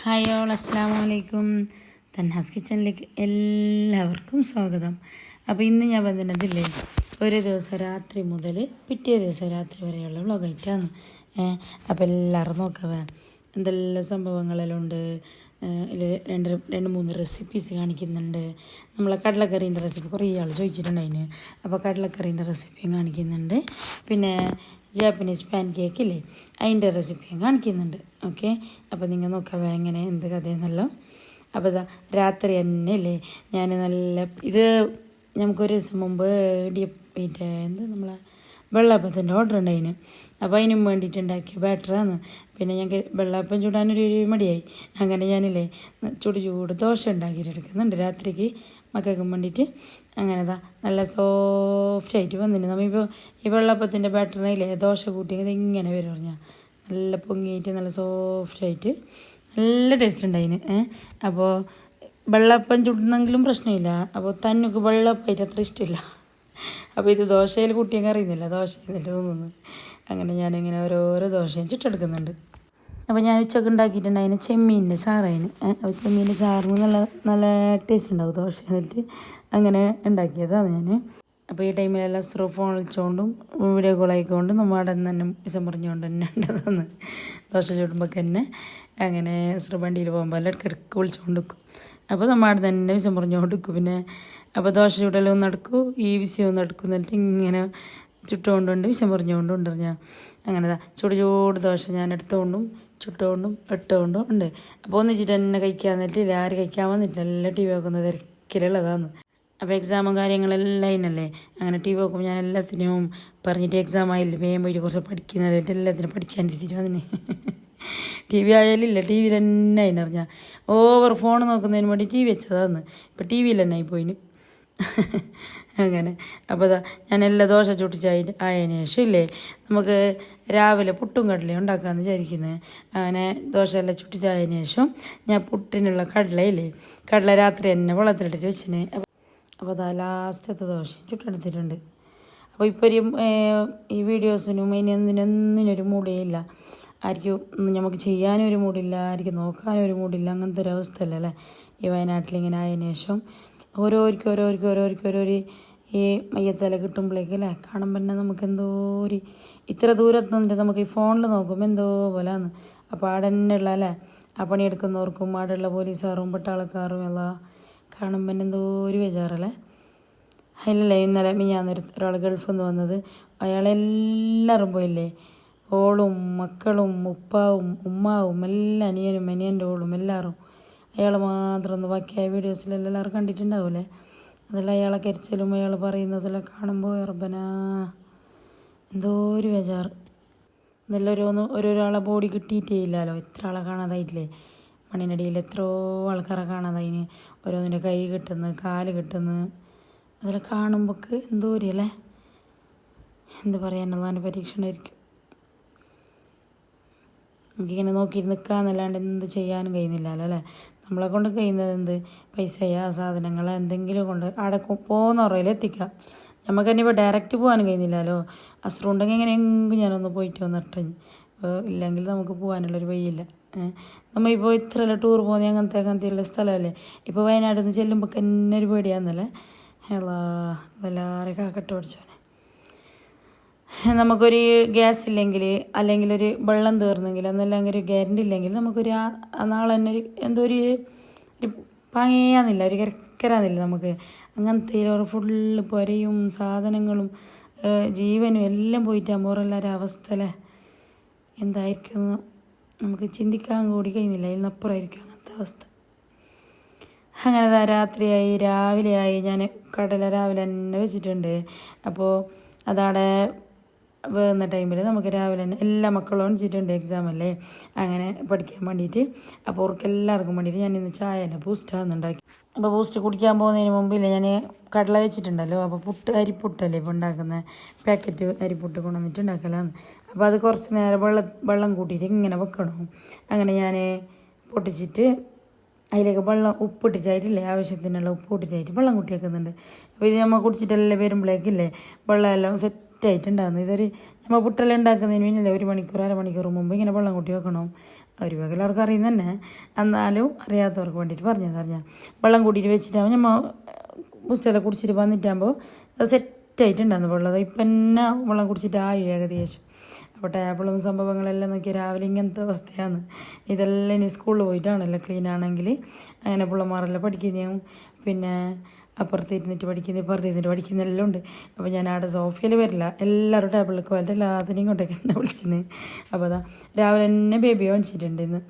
Hi all അസ്സലാമു അലൈക്കും. തൻഹാസ് കിച്ചണിലേക്ക് എല്ലാവർക്കും സ്വാഗതം. അപ്പോൾ ഇന്ന് ഞാൻ വന്നിട്ടുണ്ടതില്ലേ, ഒരു ദിവസം രാത്രി മുതൽ പിറ്റേ ദിവസം രാത്രി വരെയുള്ള വ്ളോഗായിട്ടാണ്. അപ്പോൾ എല്ലാവരും നോക്കവേ എന്തെല്ലാം സംഭവങ്ങളെല്ലാം ഉണ്ട്. ഇതിൽ രണ്ട് മൂന്ന് റെസിപ്പീസ് കാണിക്കുന്നുണ്ട്. നമ്മളെ കടലക്കറീൻ്റെ റെസിപ്പി കുറേ ആൾ ചോദിച്ചിട്ടുണ്ടായിന്. അപ്പോൾ കടലക്കറീൻ്റെ റെസിപ്പിയും കാണിക്കുന്നുണ്ട്. പിന്നെ ജാപ്പനീസ് പാൻ കേക്ക് ഇല്ലേ, അതിൻ്റെ റെസിപ്പിയും കാണിക്കുന്നുണ്ട്. ഓക്കെ, അപ്പോൾ നിങ്ങൾ നോക്കാവേ എങ്ങനെ എന്ത് കഥയെന്നല്ലോ. അപ്പോൾ ഇതാ രാത്രി തന്നെ അല്ലേ ഞാൻ നല്ല ഇത് നമുക്കൊരു ദിവസം മുമ്പ് നമ്മളെ വെള്ളാപ്പത്തിൻ്റെ ഓർഡർ ഉണ്ടായിന്. അപ്പോൾ അതിനും വേണ്ടിയിട്ട് ഉണ്ടാക്കിയ ബാറ്ററാണ്. പിന്നെ ഞങ്ങൾക്ക് വെള്ളാപ്പം ചൂടാനൊരു മടിയായി. അങ്ങനെ ഞാനില്ലേ ചൂട് ദോശ ഉണ്ടാക്കിയിട്ടെടുക്കുന്നുണ്ട് രാത്രിക്ക് മക്കൾക്കും വേണ്ടിയിട്ട്. അങ്ങനെ നല്ല സോഫ്റ്റായിട്ട് വന്നിന്. നമ്മളിപ്പോൾ ഈ വെള്ളപ്പത്തിൻ്റെ ബാറ്ററിനില്ലേ ദോശ കൂട്ടിയത് ഇങ്ങനെ വരും പറഞ്ഞാൽ നല്ല പൊങ്ങിയിട്ട് നല്ല സോഫ്റ്റായിട്ട് നല്ല ടേസ്റ്റ് ഉണ്ടായിന്. അപ്പോൾ വെള്ളപ്പം ചുടുന്നെങ്കിലും പ്രശ്നമില്ല. അപ്പോൾ തന്നുക്ക് വെള്ളപ്പമായിട്ട് അത്ര ഇഷ്ടമില്ല. അപ്പോൾ ഇത് ദോശയിൽ കുട്ടിയൊക്കെ അറിയുന്നില്ല, ദോശ എന്നിട്ട് തോന്നുന്നു. അങ്ങനെ ഞാനിങ്ങനെ ഓരോരോ ദോശയും ചുട്ടെടുക്കുന്നുണ്ട്. അപ്പോൾ ഞാൻ ഉച്ചക്ക് ഉണ്ടാക്കിയിട്ടുണ്ടായിന് ചെമ്മീൻ്റെ ചാറായിന്. അപ്പോൾ ചെമ്മീൻ്റെ ചാറിന് നല്ല നല്ല ടേസ്റ്റ് ഉണ്ടാവും ദോശ എന്നിട്ട് അങ്ങനെ ഉണ്ടാക്കിയതാണ് ഞാൻ. അപ്പോൾ ഈ ടൈമിലെല്ലാം ഫോൺ വിളിച്ചുകൊണ്ടും വീഡിയോ കോൾ ആയിക്കൊണ്ടും നമ്മൾ അവിടെ നിന്ന് തന്നെ വിസം പറഞ്ഞുകൊണ്ട് തന്നെ ഉണ്ടതെന്ന് ദോശ ചുടുമ്പോൾ തന്നെ അങ്ങനെ വണ്ടിയിൽ പോകുമ്പോൾ എല്ലാം ഇടയ്ക്കിടയ്ക്ക് വിളിച്ചുകൊണ്ട് നിൽക്കും. അപ്പോൾ നമ്മൾ അവിടെ തന്നെ വിസം പറഞ്ഞുകൊണ്ട് നിൽക്കും. പിന്നെ അപ്പോൾ ദോശ ചുടലും നടക്കും, ഈ വിഷയവും നടക്കും. എന്നിട്ട് ഇങ്ങനെ ചുട്ടുകൊണ്ടുണ്ട് വിഷം പറഞ്ഞുകൊണ്ടുണ്ട് ഞാൻ. അങ്ങനെ ചൂട് ദോശ ഞാൻ എടുത്തുകൊണ്ടും ചുട്ടുകൊണ്ടും ഇട്ടുകൊണ്ടും ഉണ്ട്. അപ്പോൾ ഒന്നിച്ചിട്ട് തന്നെ കഴിക്കാൻ എന്നിട്ടില്ല, ആര് കഴിക്കാൻ വന്നിട്ടില്ല, എല്ലാം ടി വി നോക്കുന്നത് തിരക്കിലുള്ളതാണ്. അപ്പോൾ എക്സാമും കാര്യങ്ങളെല്ലാം അതിനല്ലേ. അങ്ങനെ ടി വി നോക്കുമ്പോൾ ഞാൻ എല്ലാത്തിനും പറഞ്ഞിട്ട് എക്സാം ആയില്ല വേഗം പോയിട്ട് കുറച്ച് പഠിക്കുന്നതായിട്ട് എല്ലാത്തിനും പഠിക്കാനിരുത്തിട്ട് വന്നിന്. ടി വി ആയാലില്ല, ടി വിയിൽ തന്നെ അതിനറിഞ്ഞാൽ ഓവർ ഫോൺ നോക്കുന്നതിന് വേണ്ടി ടി വി വെച്ചതാന്ന്. ഇപ്പോൾ ടി വിയിൽ തന്നെ ആയിപ്പോയിന്. അങ്ങനെ അപ്പോൾ ഞാൻ എല്ലാ ദോശ ചുട്ടിച്ചായിട്ട് ആയതിനു ശേഷം ഇല്ലേ നമുക്ക് രാവിലെ പുട്ടും കടലയും ഉണ്ടാക്കാമെന്ന് വിചാരിക്കുന്നത്. അങ്ങനെ ദോശ എല്ലാം ചുട്ടിച്ചായതിനു ശേഷം ഞാൻ പുട്ടിനുള്ള കടല രാത്രി തന്നെ വെള്ളത്തിലിട്ടിട്ട് വെച്ചിന്. അപ്പോൾ ലാസ്റ്റത്തെ ദോശയും ചുട്ടെടുത്തിട്ടുണ്ട്. അപ്പോൾ ഇപ്പോൾ ഈ വീഡിയോസിനും ഇതിനൊന്നിനൊരു മൂടിയില്ല. ആർക്കും നമുക്ക് ചെയ്യാനും ഒരു മൂടില്ല, ആർക്കും നോക്കാനും ഒരു മൂടില്ല. അങ്ങനത്തെ ഒരു അവസ്ഥയല്ലേ ഈ വയനാട്ടിലിങ്ങനെ ആയതിനു ശേഷം ഓരോരിക്കും ഈ മയ്യത്തല കിട്ടുമ്പോഴേക്കല്ലേ കാണുമ്പോൾ തന്നെ നമുക്ക് എന്തോ ഒരു ഇത്ര ദൂരത്ത് നിന്നിട്ട് നമുക്ക് ഈ ഫോണിൽ നോക്കുമ്പോൾ എന്തോ പോലാന്ന്. അപ്പോൾ അവിടെ തന്നെ ഉള്ള അല്ലേ ആ പണിയെടുക്കുന്നവർക്കും അവിടെയുള്ള പോലീസുകാരും പട്ടാളക്കാരും എല്ലാം കാണുമ്പോൾ തന്നെ എന്തോ ഒരു ബേജാറല്ലേ. അതിലല്ലേ ഇന്നലെ ഒരാൾ ഗൾഫിൽ നിന്ന് വന്നത്, അയാളെല്ലാവരും പോയില്ലേ, ഓളും മക്കളും ഉപ്പാവും ഉമ്മാവും എല്ലാം അനിയൻ്റെ ഓളും എല്ലാവരും. അയാൾ മാത്രം ഒന്ന് ബാക്കിയായ വീഡിയോസിലെല്ലാം എല്ലാവരും കണ്ടിട്ടുണ്ടാവില്ലേ. അതെല്ലാം അയാളെ കരിച്ചലും അയാൾ പറയുന്നതെല്ലാം കാണുമ്പോൾ റബ്ബനാ എന്തോ ഒരു ബേജാറ്. ഇതെല്ലാം ഓരോരാളെ ബോഡി കിട്ടിയിട്ടേ ഇല്ലല്ലോ. എത്ര ആളെ കാണാതായിട്ടില്ലേ മണ്ണിനടിയിൽ, എത്രയോ ആൾക്കാരെ കാണാതായിന്. ഓരോന്നിൻ്റെ കൈ കിട്ടുന്നു, കാല് കിട്ടുന്നു. അതെല്ലാം കാണുമ്പോൾ എന്തോ ഒരു അല്ലേ എന്ത് പറയാനുള്ളതാണ് പരീക്ഷണമായിരിക്കും. നമുക്കിങ്ങനെ നോക്കിയിട്ട് നിൽക്കാമെന്നല്ലാണ്ട് എന്ത് ചെയ്യാനും കഴിയുന്നില്ലല്ലോ അല്ലേ. നമ്മളെ കൊണ്ട് കഴിയുന്നത് എന്ത് പൈസയോ സാധനങ്ങളോ എന്തെങ്കിലും കൊണ്ട് അവിടെ പോകുന്ന ഉറയിൽ എത്തിക്കാം. നമുക്ക് തന്നെ ഇപ്പോൾ ഡയറക്റ്റ് പോകാനും കഴിയുന്നില്ലല്ലോ. അസുറുണ്ടെങ്കിൽ എങ്ങനെയെങ്കിലും ഞാനൊന്ന് പോയിട്ട് വന്നിട്ട് ഇല്ലെങ്കിൽ നമുക്ക് പോകാനുള്ളൊരു വഴിയില്ല. നമ്മളിപ്പോൾ ഇത്രയല്ല ടൂർ പോകുന്നത് അങ്ങനത്തെ സ്ഥലമല്ലേ. ഇപ്പോൾ വയനാട്ടിൽ നിന്ന് ചെല്ലുമ്പോൾ തന്നെ ഒരു പേടിയാന്നല്ലേ. എല്ലാവരെയും കാക്കട്ട് പഠിച്ചോനെ. നമുക്കൊരു ഗ്യാസ് ഇല്ലെങ്കിൽ അല്ലെങ്കിൽ ഒരു വെള്ളം തീർന്നെങ്കിൽ എന്നല്ലെങ്കിൽ ഒരു ഗ്യാരണ്ടി ഇല്ലെങ്കിൽ നമുക്കൊരു നാളെ തന്നെ എന്തോ ഒരു പാങ്ങയാന്നില്ല, ഒരു കിരക്കരാന്നില്ല നമുക്ക്. അങ്ങനത്തെ ഫുള്ള് പുരയും സാധനങ്ങളും ജീവനും എല്ലാം പോയിട്ടാകുമ്പോൾ എല്ലാവരും അവസ്ഥ അല്ലേ എന്തായിരിക്കും നമുക്ക് ചിന്തിക്കാൻ കൂടി കഴിയുന്നില്ല. ഇതിനപ്പുറമായിരിക്കും അങ്ങനത്തെ അവസ്ഥ. അങ്ങനെ രാത്രിയായി രാവിലെയായി. ഞാൻ കടല രാവിലെ തന്നെ വെച്ചിട്ടുണ്ട്. അപ്പോൾ അതവിടെ വേകുന്ന ടൈമിൽ നമുക്ക് രാവിലെ തന്നെ എല്ലാ മക്കളും വെച്ചിട്ടുണ്ട്, എക്സാം അല്ലേ അങ്ങനെ പഠിക്കാൻ വേണ്ടിയിട്ട്. അപ്പോൾ അവർക്ക് എല്ലാവർക്കും വേണ്ടിയിട്ട് ഞാൻ ഇന്ന് ചായ അല്ല ബൂസ്റ്റാണ് ഉണ്ടാക്കി. അപ്പോൾ ബൂസ്റ്റ് കുടിക്കാൻ പോകുന്നതിന് മുമ്പില്ല ഞാൻ കടല വെച്ചിട്ടുണ്ടല്ലോ. അപ്പോൾ അരിപ്പുട്ടല്ലേ ഇപ്പോൾ ഉണ്ടാക്കുന്ന പാക്കറ്റ് അരിപ്പുട്ട് കൊണ്ടുവന്നിട്ട് ഉണ്ടാക്കലാന്ന്. അപ്പോൾ അത് കുറച്ച് നേരം വെള്ളം കൂട്ടിയിട്ട് ഇങ്ങനെ വെക്കണം. അങ്ങനെ ഞാൻ പൊട്ടിച്ചിട്ട് അതിലേക്ക് ഉപ്പിട്ടിട്ടായിട്ടില്ലേ ആവശ്യത്തിനുള്ള ഉപ്പ് ഇട്ടിട്ടായിട്ട് വെള്ളം കൂട്ടി വെക്കുന്നുണ്ട്. അപ്പോൾ ഇത് നമ്മൾ കുടിച്ചിട്ടെല്ലാം വരുമ്പോഴേക്കില്ലേ വെള്ളമെല്ലാം സെറ്റായിട്ടുണ്ടാകുന്നു. ഇതൊരു നമ്മൾ പുട്ടെല്ലാം ഉണ്ടാക്കുന്നതിന് പിന്നില്ലേ 1 മണിക്കൂർ 1/2 മണിക്കൂർ മുമ്പ് ഇങ്ങനെ വെള്ളം കൂട്ടി വെക്കണം. ഒരു വക എല്ലാവർക്കും അറിയുന്ന തന്നെ, എന്നാലും അറിയാത്തവർക്ക് വേണ്ടിയിട്ട് പറഞ്ഞാൽ വെള്ളം കൂട്ടിയിട്ട് വെച്ചിട്ടാകുമ്പോൾ നമ്മൾ പുസ്തകം കുടിച്ചിട്ട് വന്നിട്ടാകുമ്പോൾ അത് സെറ്റായിട്ടുണ്ടാകുന്നു വെള്ളം. ഇപ്പം തന്നെ വെള്ളം കുടിച്ചിട്ടായി ഏകദേശം. അപ്പോൾ ടേബിളും സംഭവങ്ങളെല്ലാം നോക്കിയാൽ രാവിലെ ഇങ്ങനത്തെ അവസ്ഥയാണ്. ഇതെല്ലാം ഇനി സ്കൂളിൽ പോയിട്ടാണല്ലോ ക്ലീൻ ആണെങ്കിൽ. അങ്ങനെ പിള്ളമാരെല്ലാം പഠിക്കുന്നതും പിന്നെ അപ്പുറത്തിരുന്നിട്ട് പഠിക്കുന്നത് ഇപ്പുറത്തിരുന്നിട്ട് പഠിക്കുന്നതെല്ലാം ഉണ്ട്. അപ്പോൾ ഞാൻ അവിടെ സോഫയിൽ വരില്ല, എല്ലാവരും ടേബിളിലേക്ക് പോലത്തെ എല്ലാത്തിനും ഇങ്ങോട്ടേക്ക് എന്നെ വിളിച്ചിന്. അപ്പോൾ അതാ രാവിലെ തന്നെ ബേബിയെ കാണിച്ചിട്ടുണ്ട്. ഇന്ന്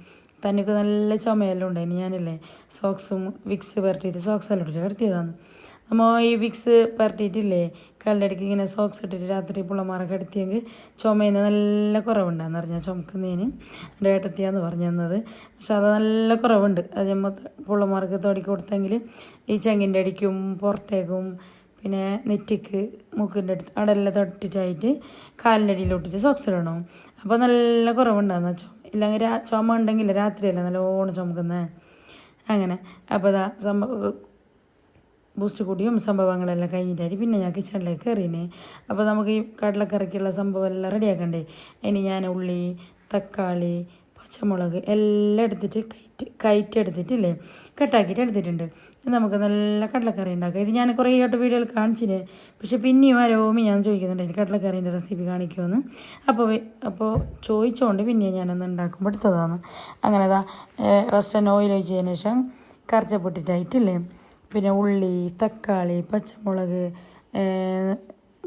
തന്നൊക്കെ നല്ല ചുമയെല്ലാം ഉണ്ടായിന്. ഞാനല്ലേ സോക്സും വിക്സ് പുരട്ടിയിട്ട് സോക്സ് എല്ലാം ഇട്ടിട്ട് കിടത്തിയതാണ്. നമ്മൾ ഈ വിക്സ് പുരട്ടിയിട്ടില്ലേ കല്ലടിക്ക് ഇങ്ങനെ സോക്സ് ഇട്ടിട്ട് രാത്രി പിള്ളമാരൊക്കെ എടുത്തിയെങ്കിൽ ചുമയുന്ന നല്ല കുറവുണ്ടാന്ന് പറഞ്ഞാൽ ചുമക്കുന്നതിന് എൻ്റെ ഏട്ടത്തിയാന്ന് പറഞ്ഞു തന്നത്. പക്ഷെ അത് നല്ല കുറവുണ്ട്. അത് നമ്മൾ പിള്ളമാർക്ക് തൊടിക്ക് കൊടുത്തെങ്കിൽ ഈ ചെങ്ങിൻ്റെ അടിക്കും പുറത്തേക്കും പിന്നെ നെറ്റിക്ക് മൂക്കിൻ്റെ അടുത്ത് അവിടെ എല്ലാം തൊട്ടിട്ടായിട്ട് കാലിൻ്റെ അടിയിലോട്ടിട്ട് സോക്സ് ഇടണം. അപ്പോൾ നല്ല കുറവുണ്ടാകുന്ന ഇല്ലെങ്കിൽ ചുമ ഉണ്ടെങ്കിൽ രാത്രിയല്ല നല്ലോണം ചുമക്കുന്നത്. അങ്ങനെ അപ്പോൾ അതാ ബൂസ്റ്റ് കൂടിയും സംഭവങ്ങളെല്ലാം കഴിഞ്ഞിട്ടായിട്ട് പിന്നെ ഞാൻ കിച്ചണിലേക്ക് കയറിനെ. അപ്പോൾ നമുക്ക് ഈ കടലക്കറിക്കുള്ള സംഭവം എല്ലാം റെഡിയാക്കണ്ടേ. അതിന് ഞാൻ ഉള്ളി, തക്കാളി, പച്ചമുളക് എല്ലാം എടുത്തിട്ട് കയറ്റി എടുത്തിട്ടില്ലേ കട്ടാക്കിയിട്ട് എടുത്തിട്ടുണ്ട്. നമുക്ക് നല്ല കടലക്കറി ഉണ്ടാക്കാം. ഇത് ഞാൻ കുറേ ആയിട്ട് വീഡിയോയിൽ കാണിച്ചിന്. പക്ഷെ പിന്നെയും ആരോമി ഞാൻ ചോദിക്കുന്നുണ്ട് എനിക്ക് കടലക്കറീൻ്റെ റെസിപ്പി കാണിക്കുമെന്ന്. അപ്പോൾ ചോദിച്ചുകൊണ്ട് പിന്നെ ഞാനൊന്ന് ഉണ്ടാക്കുമ്പോൾ എടുത്തതാണ്. അങ്ങനെ അതാ ഫസ്റ്റ് തന്നെ ഓയിൽ ഒഴിച്ചതിന് ശേഷം കറിച്ചപ്പൊട്ടിട്ടായിട്ടില്ലേ പിന്നെ ഉള്ളി, തക്കാളി, പച്ചമുളക്,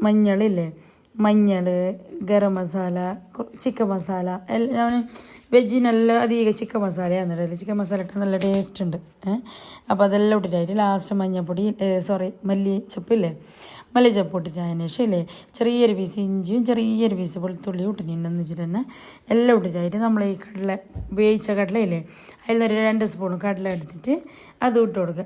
മഞ്ഞളില്ലേ മഞ്ഞൾ, ഗരം മസാല, ചിക്കൻ മസാല എല്ലാം. വെജിനെല്ലാം അധികം ചിക്കൻ മസാലയാണ് ഇടല്. ചിക്കൻ മസാല ഇട്ടാൽ നല്ല ടേസ്റ്റ് ഉണ്ട്. അപ്പോൾ അതെല്ലാം ഇട്ടിട്ടായിട്ട് ലാസ്റ്റ് മഞ്ഞൾപ്പൊടി മല്ലിച്ചപ്പില്ലേ മല്ലിച്ചപ്പ് ഇട്ടിട്ടതിന് ശേഷം ഇല്ലേ ചെറിയൊരു പീസ് ഇഞ്ചിയും ചെറിയൊരു പീസ് വെളുത്തുള്ളി ഇട്ടിട്ടുണ്ടെന്ന് വെച്ചിട്ട് തന്നെ എല്ലാം ഇട്ടിട്ടായിട്ട് നമ്മൾ ഈ കടല വേവിച്ച കടലയില്ലേ അതിലൊരു 2 സ്പൂൺ കടല എടുത്തിട്ട് അത് ഇട്ട് കൊടുക്കുക.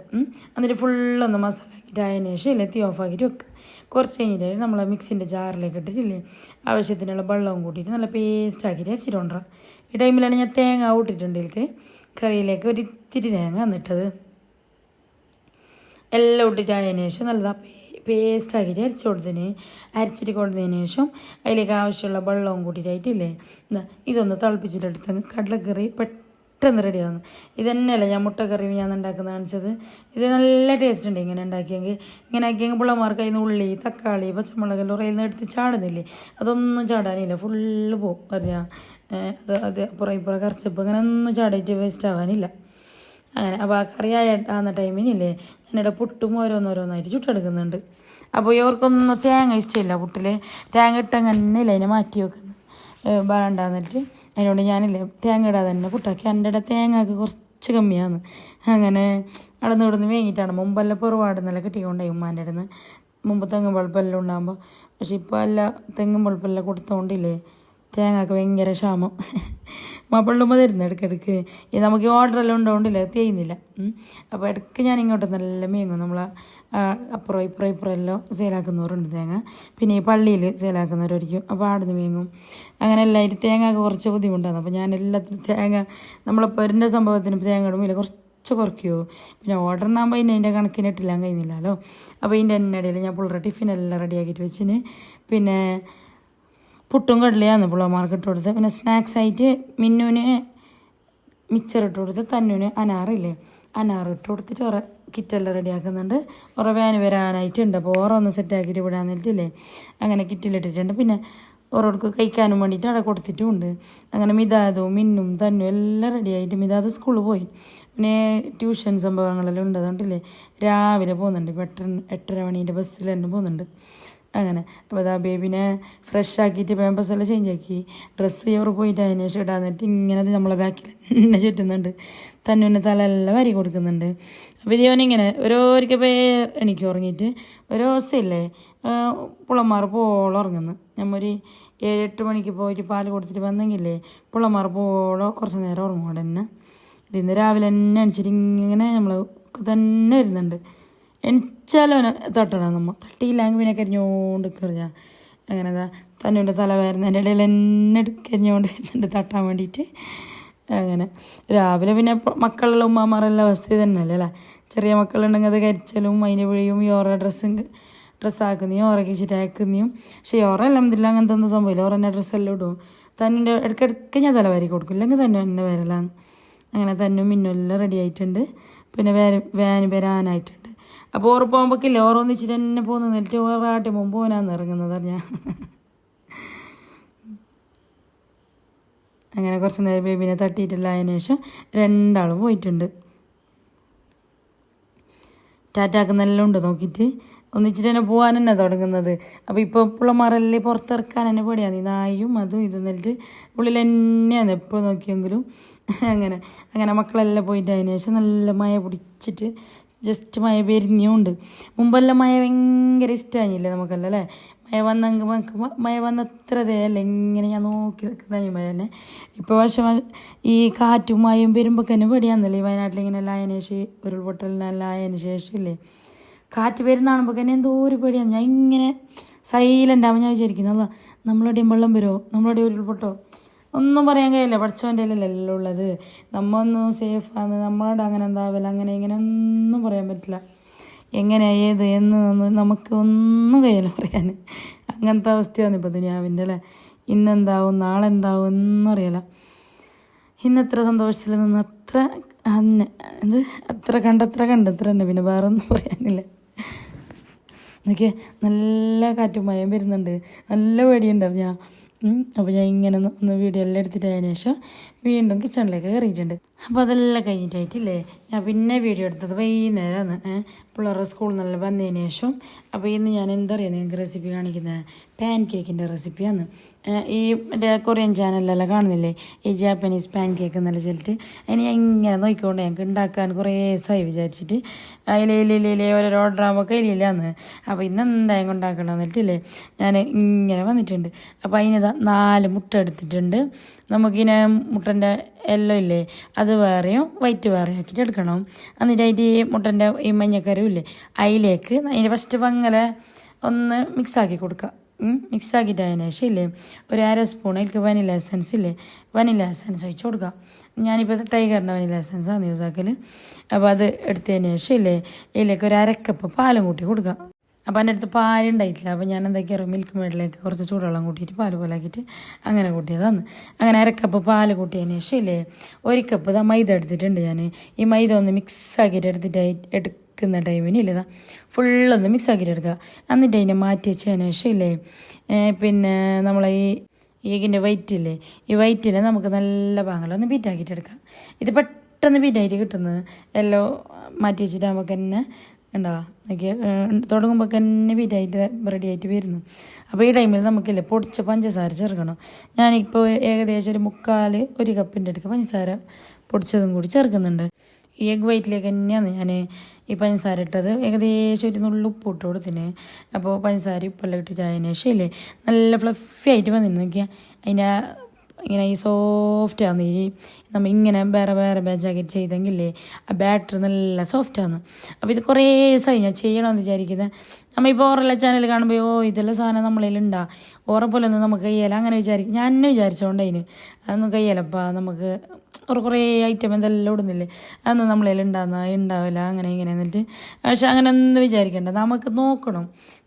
എന്നിട്ട് ഫുള്ളൊന്ന് മസാല ആക്കിയിട്ട് അതിന് ശേഷം ഇല്ലേ തീ ഓഫാക്കിയിട്ട് വെക്കുക. കുറച്ച് കഴിഞ്ഞിട്ട് നമ്മൾ മിക്സിൻ്റെ ജാറിലേക്ക് ഇട്ടിട്ടില്ലേ ആവശ്യത്തിനുള്ള വെള്ളവും കൂട്ടിയിട്ട് നല്ല പേസ്റ്റ് ആക്കിയിട്ട് അരച്ചിട്ട് കൊണ്ടുവരാം. ഈ ടൈമിലാണ് ഞാൻ തേങ്ങ ഇട്ടിട്ടുണ്ട്. ഇതിലേക്ക് കറിയിലേക്ക് ഒരു ഇത്തിരി തേങ്ങ എന്നിട്ടത് എല്ലാം ഇട്ടിട്ട് അതിന് ശേഷം നല്ലതാണ് പേസ്റ്റാക്കിയിട്ട് അരച്ചിട്ട് കൊടുത്തതിന് ശേഷം അതിലേക്ക് ആവശ്യമുള്ള വെള്ളവും കൂട്ടിയിട്ടായിട്ടില്ലേ ഇതൊന്ന് തിളപ്പിച്ചിട്ടെടുത്ത് കടലക്കറി പെട്ടെന്ന് റെഡിയാകുന്നു. ഇത് തന്നെയല്ല ഞാൻ മുട്ടക്കറി ഞാൻ ഉണ്ടാക്കുന്ന കാണിച്ചത്. ഇത് നല്ല ടേസ്റ്റ് ഉണ്ട് ഇങ്ങനെ ഉണ്ടാക്കിയെങ്കിൽ. ഇങ്ങനെ ആക്കിയെങ്കിൽ പിള്ളമാർക്ക് അതിൽ നിന്ന് ഉള്ളി, തക്കാളി, പച്ചമുളകെല്ലാം ഉറയിൽ നിന്ന് എടുത്ത് ചാടുന്നില്ലേ അതൊന്നും ചാടാനില്ല, ഫുള്ള് പോവും അറിയാം. അത് ഇപ്പുറം കറിച്ചപ്പോൾ അങ്ങനെ ഒന്നും ചാടിയിട്ട് വേസ്റ്റ് ആവാനില്ല. അങ്ങനെ അപ്പോൾ ആ കറിയാവുന്ന ടൈമിനില്ലേ ഞാനിവിടെ പുട്ടും ഓരോന്നോരോന്നായിട്ട് ചുട്ടെടുക്കുന്നുണ്ട്. അപ്പോൾ ഇവർക്കൊന്നും തേങ്ങ ഇഷ്ടമില്ല. പുട്ടിൽ തേങ്ങ ഇട്ടങ്ങനെ ഇല്ല അതിനെ മാറ്റി വെക്കുന്നത് വേണ്ടാന്നിട്ട്. അതിനോട് ഞാനില്ലേ തേങ്ങ ഇടാതെ തന്നെ പുട്ടാക്കി. എൻ്റെ ഇടയിൽ തേങ്ങക്ക് കുറച്ച് കമ്മിയാണ്. അങ്ങനെ അവിടെ നിന്ന് ഇവിടുന്ന് വേങ്ങിയിട്ടാണ്. മുമ്പെല്ലാം പുറപാടുന്നല്ല കിട്ടിക്കൊണ്ടേ ഉമ്മാൻ്റെ അടുത്ത് മുമ്പ് തെങ്ങും പഴുപ്പെല്ലാം ഉണ്ടാകുമ്പോൾ. പക്ഷെ ഇപ്പോൾ എല്ലാം തെങ്ങും പഴുപ്പെല്ലാം കൊടുത്തോണ്ടില്ലേ തേങ്ങക്ക് ഭയങ്കര ക്ഷാമം. മാപ്പിള്ളുമ്പോൾ തരുന്നു ഇടയ്ക്കിടയ്ക്ക്. ഇത് നമുക്ക് ഓർഡറെല്ലാം ഉണ്ടാകൊണ്ടില്ല ചെയ്യുന്നില്ല. അപ്പോൾ ഇടയ്ക്ക് ഞാൻ ഇങ്ങോട്ട് നല്ല മേങ്ങും. നമ്മൾ ഇപ്പുറം എല്ലാം സെയിലാക്കുന്നവരുണ്ട് തേങ്ങ. പിന്നെ ഈ പള്ളിയിൽ സെയിലാക്കുന്നവരായിരിക്കും. അപ്പോൾ ആടുന്ന് മേങ്ങും. അങ്ങനെ എല്ലാവരും തേങ്ങക്ക് കുറച്ച് ബുദ്ധിമുട്ടാണ്. അപ്പോൾ ഞാൻ എല്ലാത്തിനും തേങ്ങ നമ്മളിപ്പോൾ എൻ്റെ സംഭവത്തിന് തേങ്ങ ഇടുമ്പോൾ കുറച്ച് കുറയ്ക്കുമോ. പിന്നെ ഓർഡറിനാകുമ്പോൾ അതിൻ്റെ കണക്കിനിട്ടില്ലാൻ കഴിയുന്നില്ലല്ലോ. അപ്പോൾ ഇതിൻ്റെ ഇടയിൽ ഞാൻ പിള്ളേരുടെ ടിഫിനെല്ലാം റെഡിയാക്കിയിട്ട് വെച്ചിന്. പിന്നെ പുട്ടും കടലയാണ് പിള്ളമാർക്ക് ഇട്ട് കൊടുത്ത്. പിന്നെ സ്നാക്സായിട്ട് മിന്നുവിന് മിച്ചർ ഇട്ട് കൊടുത്ത്, തന്നുവിന് അനാറില്ലേ അനാറ് ഇട്ട് കൊടുത്തിട്ട് കുറേ കിറ്റെല്ലാം റെഡിയാക്കുന്നുണ്ട്. കുറേ വാന് വരാനായിട്ടുണ്ട്. അപ്പോൾ ഓരോന്ന് സെറ്റാക്കിയിട്ട് വിടാൻ നേരിട്ടില്ലേ അങ്ങനെ കിറ്റിലിട്ടിട്ടുണ്ട്. പിന്നെ ഓരോർക്ക് കഴിക്കാനും വേണ്ടിയിട്ട് അവിടെ കൊടുത്തിട്ടുമുണ്ട്. അങ്ങനെ മിതാദും മിന്നും തന്നും എല്ലാം റെഡിയായിട്ട് മിതാദ് സ്കൂളിൽ പോയി. പിന്നെ ട്യൂഷൻ സംഭവങ്ങളെല്ലാം ഉണ്ട്. അതുകൊണ്ടില്ലേ രാവിലെ പോകുന്നുണ്ട്. ഇപ്പോൾ 8:30 മണീൻ്റെ ബസ്സിൽ തന്നെ പോകുന്നുണ്ട്. അങ്ങനെ അപ്പോൾ അതാ ബേബിനെ ഫ്രഷ് ആക്കിയിട്ട് പാമ്പേഴ്സെല്ലാം ചേഞ്ച് ആക്കി ഡ്രസ്സ് ചോറ് പോയിട്ട് അതിന് ശേഷം ഇടാന്നിട്ട് ഇങ്ങനെ നമ്മളെ ബാക്കിൽ എന്നെ ചുറ്റുന്നുണ്ട്. തന്നെ തലെല്ലാം വരി കൊടുക്കുന്നുണ്ട്. അപ്പോൾ ഇതോനിങ്ങനെ ഓരോരിക്കൽ എനിക്ക് ഉറങ്ങിയിട്ട് ഓരോ ദിവസമില്ലേ പുള്ളന്മാർ പോളം ഉറങ്ങുന്നു. നമ്മൊരു 7-8 മണിക്ക് പോയിട്ട് പാല് കൊടുത്തിട്ട് വന്നെങ്കിലേ പുള്ളന്മാർ പോളോ കുറച്ച് നേരം ഉറങ്ങും അവിടെ തന്നെ. ഇതിന്ന് രാവിലെ തന്നെ അണിച്ചിട്ട് ഇങ്ങനെ നമ്മൾ തന്നെ ഇരുന്നുണ്ട്. എണിച്ചാലും അവനെ തട്ടണം. നമ്മൾ തട്ടിയില്ലെങ്കിൽ പിന്നെ കരിഞ്ഞോണ്ട് കറിഞ്ഞാൽ അങ്ങനെ തന്നെ തല വരുന്നതിൻ്റെ ഇടയിൽ എന്നെ കരിഞ്ഞുകൊണ്ട് വരുന്നുണ്ട് തട്ടാൻ വേണ്ടിയിട്ട്. അങ്ങനെ രാവിലെ പിന്നെ മക്കളുള്ള ഉമ്മമാരെല്ലാം അവസ്ഥ തന്നെയല്ലേ അല്ലേ. ചെറിയ മക്കളുണ്ടെങ്കിൽ അത് കരിച്ചലും അതിൻ്റെ വിളിയും യോറ ഡ്രസ്സാക്കുന്നതും യോറ കിച്ചിട്ട് അയക്കുന്നതും. പക്ഷേ യോറ അൽഹംദുലില്ലാ അങ്ങനത്തെ ഒന്നും സംഭവമില്ല. യോറ തന്നെ ഡ്രസ്സെല്ലാം ഇടും. തന്നിൻ്റെ ഇടയ്ക്കിടയ്ക്ക് ഞാൻ തലവാരി കൊടുക്കും, ഇല്ലെങ്കിൽ തന്നെ എന്നെ വരലാന്ന്. അങ്ങനെ തന്നും മിന്നെല്ലാം റെഡി ആയിട്ടുണ്ട്. പിന്നെ വാന് വരാനായിട്ടുണ്ട്. അപ്പോൾ ഓറ് പോകുമ്പോഴേക്കില്ല, ഓരോന്നിച്ചിട്ട് തന്നെ പോകുന്ന നിന്നിട്ട് ഓറാട്ടി മുമ്പ് പോനാന്ന് ഇറങ്ങുന്നത് ഞാൻ. അങ്ങനെ കുറച്ച് നേരം ബേബീനെ തട്ടിയിട്ടില്ല. അതിന് ശേഷം രണ്ടാളും പോയിട്ടുണ്ട്. ടാറ്റാക്കുന്നെല്ലാം ഉണ്ട് നോക്കിയിട്ട് ഒന്നിച്ചിട്ട് തന്നെ പോകാൻ തന്നെ തുടങ്ങുന്നത്. അപ്പോൾ ഇപ്പോൾ പിള്ളമാരെല്ലാം പുറത്തിറക്കാൻ തന്നെ പേടിയാണ്. ഈ നായും അതും ഇതും എന്നിട്ട് ഉള്ളിൽ തന്നെയാണ് എപ്പോൾ നോക്കിയെങ്കിലും. അങ്ങനെ അങ്ങനെ മക്കളെല്ലാം പോയിട്ട് അതിന് ശേഷം നല്ല മഴ പിടിച്ചിട്ട് ജസ്റ്റ് മഴ പെരിഞ്ഞുണ്ട്. മുമ്പെല്ലാം മഴ ഭയങ്കര ഇഷ്ടമായില്ലേ നമുക്കെല്ലാം അല്ലേ. മഴ വന്നത്ര അല്ലേ ഇങ്ങനെ ഞാൻ നോക്കി നിൽക്കുന്ന മഴ തന്നെ. ഇപ്പോൾ പക്ഷേ ഈ കാറ്റും മഴയും വരുമ്പോൾ തന്നെ പേടിയാന്നല്ലേ ഈ വയനാട്ടിൽ ഇങ്ങനെ എല്ലാം ആയതിനു ശേഷം ഉരുൾപൊട്ടലിനെല്ലാം ആയതിനു ശേഷം ഇല്ലേ കാറ്റ് വരുന്ന കാണുമ്പോൾ തന്നെ എന്തോ ഒരു പേടിയാണ്. ഞാൻ ഇങ്ങനെ സൈലൻ്റ് ആവുമ്പോൾ ഞാൻ വിചാരിക്കുന്നത് അല്ല നമ്മളെവിടെയും വെള്ളം വരുമോ, നമ്മളെവിടെ ഉരുൾപൊട്ടോ, ഒന്നും പറയാൻ കഴിയില്ല. പഠിച്ചവൻ്റെ എല്ലാം ഉള്ളത്. നമ്മൊന്നും സേഫാണ്, നമ്മളോട് അങ്ങനെ എന്താവില്ല, അങ്ങനെ ഇങ്ങനെ ഒന്നും പറയാൻ പറ്റില്ല. എങ്ങനെ ഏത് എന്ന് നമുക്ക് ഒന്നും കഴിയില്ല പറയാൻ. അങ്ങനത്തെ അവസ്ഥയാണ് ഇപ്പോൾ ദുനിയാവിൻ്റെ അല്ലേ. ഇന്നെന്താവും നാളെ എന്താവും ഒന്നും അറിയില്ല. ഇന്നത്ര സന്തോഷത്തിൽ നിന്ന് അത്ര അത്ര കണ്ടത്ര തന്നെ, പിന്നെ വേറെ ഒന്നും പറയാനില്ല. എന്നൊക്കെ നല്ല കാറ്റും മയം വരുന്നുണ്ട്, നല്ല പേടിയുണ്ടായിരുന്നു ഞാൻ. അപ്പോൾ ഞാൻ ഇങ്ങനെ ഒന്ന് വീഡിയോ എല്ലാം എടുത്തിട്ട് അതിന് ശേഷം വീണ്ടും കിച്ചണിലേക്ക് കയറിയിട്ടുണ്ട്. അപ്പോൾ അതെല്ലാം കഴിഞ്ഞിട്ടായിട്ടില്ലേ ഞാൻ പിന്നെ വീഡിയോ എടുത്തത് വൈകുന്നേരമാണ്, പിള്ളേരുടെ സ്കൂളിൽ നിന്നെല്ലാം വന്നതിന് ശേഷം. അപ്പോൾ ഇന്ന് ഞാൻ എന്താ പറയുക നിങ്ങൾക്ക് റെസിപ്പി കാണിക്കുന്നത് പാൻ കേക്കിൻ്റെ റെസിപ്പിയാണ്. ഈ മറ്റേ കൊറിയൻ ചാനലിലെല്ലാം കാണുന്നില്ലേ ഈ ജാപ്പനീസ് പാൻ കേക്ക് എന്നല്ല ചെല്ലിട്ട് അതിന് ഞാൻ ഇങ്ങനെ നോക്കിക്കൊണ്ട് ഞങ്ങൾക്ക് ഉണ്ടാക്കാൻ കുറേ ദിവസമായി വിചാരിച്ചിട്ട് അതിലേ ഓരോ ഓർഡർ ആകുമ്പോൾ കയ്യിലില്ലാന്ന്. അപ്പോൾ ഇന്ന് എന്തായാലും ഉണ്ടാക്കണം എന്നിട്ടില്ലേ ഞാൻ ഇങ്ങനെ വന്നിട്ടുണ്ട്. അപ്പോൾ അതിന് 4 മുട്ട എടുത്തിട്ടുണ്ട്. നമുക്കിങ്ങനെ മുട്ടൻ്റെ എല്ലോ ഇല്ലേ അത് വേറെയും വൈറ്റ് വേറെ ആക്കിയിട്ട് എടുക്കണം. എന്നിട്ട് അതിൻ്റെ ഈ മുട്ടൻ്റെ ഈ മഞ്ഞക്കറിയും ഇല്ലേ അതിലേക്ക് അതിൻ്റെ ഫസ്റ്റ് പങ്ങലെ ഒന്ന് മിക്സാക്കി കൊടുക്കുക. മിക്സാക്കിയിട്ട് അതിന് ശേഷം ഇല്ലേ ഒരു 1/2 സ്പൂൺ അതിലേക്ക് വനില എസൻസ് ഇല്ലേ വനില എസൻസ് ഒഴിച്ച് കൊടുക്കുക. ഞാനിപ്പോൾ ടൈഗറിൻ്റെ വനില എസൻസാണ് യൂസ് ആക്കൽ. അപ്പോൾ അത് എടുത്തതിന് ശേഷം ഇല്ലേ ഇതിലേക്ക് ഒരു 1/2 കപ്പ് പാലും കൂട്ടി കൊടുക്കുക. അപ്പോൾ എൻ്റെ അടുത്ത് പാലുണ്ടായിട്ടില്ല. അപ്പോൾ ഞാൻ എന്തൊക്കെയാണ് മിൽക്ക് മേഡിലേക്ക് കുറച്ച് ചൂടുവെള്ളം കൂട്ടിയിട്ട് പാല് പോലാക്കിയിട്ട് അങ്ങനെ കൂട്ടിയതാണ്. അങ്ങനെ 1/2 കപ്പ് പാല് കൂട്ടിയതിന് ശേഷം ഇല്ലേ 1 കപ്പ് മൈദ എടുത്തിട്ടുണ്ട് ഞാൻ. ഈ മൈദ ഒന്ന് മിക്സാക്കിയിട്ട് എടുക്കുന്ന ടൈമിന് ഇല്ലതാ ഫുള്ളൊന്ന് മിക്സാക്കിയിട്ട് എടുക്കുക. എന്നിട്ട് അതിനെ മാറ്റി വെച്ചതിന് ശേഷം ഇല്ലേ പിന്നെ നമ്മളെ ഈ ഈഗിൻ്റെ വൈറ്റില്ലേ ഈ വൈറ്റിനെ നമുക്ക് നല്ല പാങ്ങലൊന്ന് ബീറ്റാക്കിയിട്ട് എടുക്കാം. ഇത് പെട്ടെന്ന് ബീറ്റായിട്ട് കിട്ടുന്നത് എല്ലാം മാറ്റി വെച്ചിട്ടാകുമ്പോൾ തന്നെ ഉണ്ടാവുക നോക്കിയ തുടങ്ങുമ്പോൾ തന്നെ ബീറ്റായിട്ട് റെഡി ആയിട്ട് വരുന്നു. അപ്പോൾ ഈ ടൈമിൽ നമുക്കില്ലേ പൊടിച്ച പഞ്ചസാര ചേർക്കണം. ഞാനിപ്പോൾ ഏകദേശം ഒരു 1/4 കപ്പിൻ്റെ അടുക്ക് പഞ്ചസാര പൊടിച്ചതും കൂടി ചേർക്കുന്നുണ്ട്. ഈ എഗ് വൈറ്റിലേക്ക് തന്നെയാണ് ഞാൻ ഈ പഞ്ചസാര ഇട്ടത്. ഏകദേശം ഒരു നുള്ളു ഉപ്പ് ഇട്ട് കൊടുത്തിന്. അപ്പോൾ പഞ്ചസാര ഉപ്പെല്ലാം ഇട്ടിട്ട് അതിന് ശേഷം ഇല്ലേ നല്ല ഫ്ലഫി ആയിട്ട് വന്നിരുന്നു നോക്കിയാൽ അതിൻ്റെ ഇങ്ങനെ ഈ സോഫ്റ്റാണ്. ഈ നമ്മൾ ഇങ്ങനെ വേറെ ബാച്ചാക്കിയിട്ട് ചെയ്തെങ്കിലേ ആ ബാറ്റർ നല്ല സോഫ്റ്റാണ്. അപ്പോൾ ഇത് കുറേ ദിവസമായി ഞാൻ ചെയ്യണമെന്ന് വിചാരിക്കുന്നത്. നമ്മൾ ഇപ്പോൾ ഓറെല്ലാം ചാനൽ കാണുമ്പോൾ ഇതെല്ലാം സാധനം നമ്മളതിലുണ്ടാ ഓറെ പോലെ ഒന്നും നമുക്ക് കയ്യല അങ്ങനെ വിചാരിക്കും. ഞാൻ തന്നെ വിചാരിച്ചോണ്ട് അതിന് അതൊന്നും കയ്യലപ്പാ നമുക്ക് കുറേ ഐറ്റം എന്തെല്ലാം ഇടുന്നില്ലേ അതൊന്നും ഉണ്ടാവില്ല അങ്ങനെ ഇങ്ങനെ എന്നിട്ട്. പക്ഷെ അങ്ങനെ ഒന്നും വിചാരിക്കേണ്ട, നമുക്ക് നോക്കണം